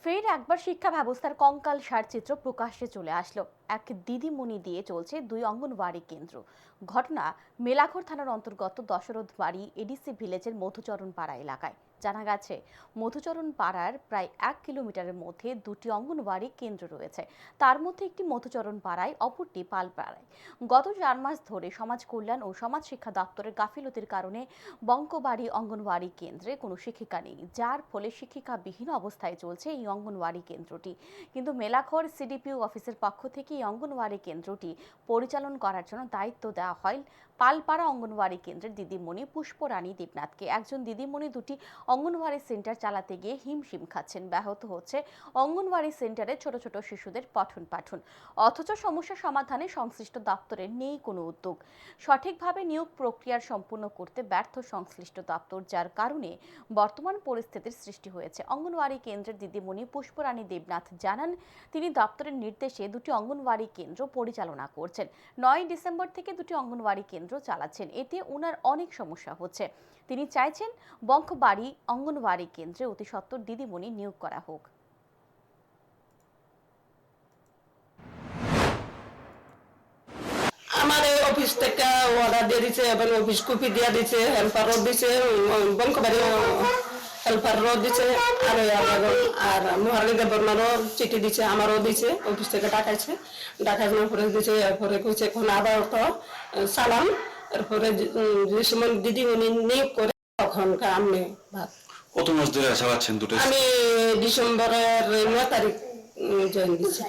ফের একবার শিক্ষা ব্যবস্থার কঙ্কালসার চিত্র প্রকাশ্যে চলে আসলো। এক দিদিমণি দিয়ে চলছে দুই অঙ্গনওয়াড়ি কেন্দ্র। ঘটনা মেলাঘর থানার অন্তর্গত দশরথ বাড়ি এডিসি ভিলেজের মধুচরণ পাড়া এলাকায়। জানা গেছে, মধুচরণ পাড়ার প্রায় 1 কিলোমিটারের মধ্যে দুটি অঙ্গনওয়াড়ি কেন্দ্র রয়েছে। তার মধ্যে একটি মধুচরণ পাড়ায়, অপরটি পালপাড়ায়। গত 4 মাস ধরে সমাজ কল্যাণ ও সমাজ শিক্ষা দপ্তরের গাফিলতির কারণে বঙ্কবাড়ি অঙ্গনওয়াড়ি কেন্দ্রে কোনো শিক্ষিকা নেই, যার ফলে শিক্ষিকাবিহীন অবস্থায় চলছে এই অঙ্গনওয়াড়ি কেন্দ্রটি। কিন্তু মেলাঘর সিডিপিও অফিসের পক্ষ থেকে এই অঙ্গনওয়াড়ি কেন্দ্রটি পরিচালনা করার জন্য দায়িত্ব দেওয়া হয় পালপাড়া অঙ্গনওয়াড়ি কেন্দ্রের দিদিমণি পুষ্পরানী দেবনাথকে। একজন দিদিমণি দুটি অঙ্গনওয়াড়ি সেন্টার চালাতে গিয়ে হিমশিম খাচ্ছেন। ব্যাহত হচ্ছে অঙ্গনওয়াড়ি সেন্টারে ছোট ছোট শিশুদের পঠন পাঠন। অথচ সমস্যা সমাধানে সংশ্লিষ্ট দপ্তরের নেই কোনো উদ্যোগ। সঠিকভাবে নিয়োগ প্রক্রিয়ার সম্পূর্ণ করতে ব্যর্থ সংশ্লিষ্ট দপ্তর, যার কারণে বর্তমান পরিস্থিতির সৃষ্টি হয়েছে। অঙ্গনওয়াড়ি কেন্দ্রের দিদিমণি পুষ্পরানী দেবনাথ জানান, তিনি দপ্তরের নির্দেশে দুটি অঙ্গনওয়াড়ি কেন্দ্র পরিচালনা করছেন। 9 ডিসেম্বর থেকে দুটি অঙ্গনওয়াড়ি কেন্দ্র চালাচ্ছেন। এতে ওনার অনেক সমস্যা হচ্ছে। তিনি চাইছেন বঙ্কবাড়ি অঙ্গনওয়াড়ি কেন্দ্রে অতি সত্বর দিদিমণি নিয়োগ করা হোক। আমার এই অফিস থেকে অর্ডার দিয়ে দিচ্ছে এবং অফিস কপি দিয়ে দিচ্ছে, হেল্পারও দিচ্ছে, বঙ্কবাড়ি হেল্পারও দিচ্ছে, আর মহারানী দেবর্মারও চিঠি দিচ্ছে, আমারও দিচ্ছে, অফিস থেকে ডাকাইছে। ডাকানোর পরে দিচ্ছে, এরপরে কইছে এখন আবার তো সালাম, এরপরে যে সময় দিদি উনি নিয়োগ করে তখন আমি ভাত। কত মাস ধরে আশা পাচ্ছেন দুটো? আমি ডিসেম্বরের 9 তারিখ জয়েন দিচ্ছি।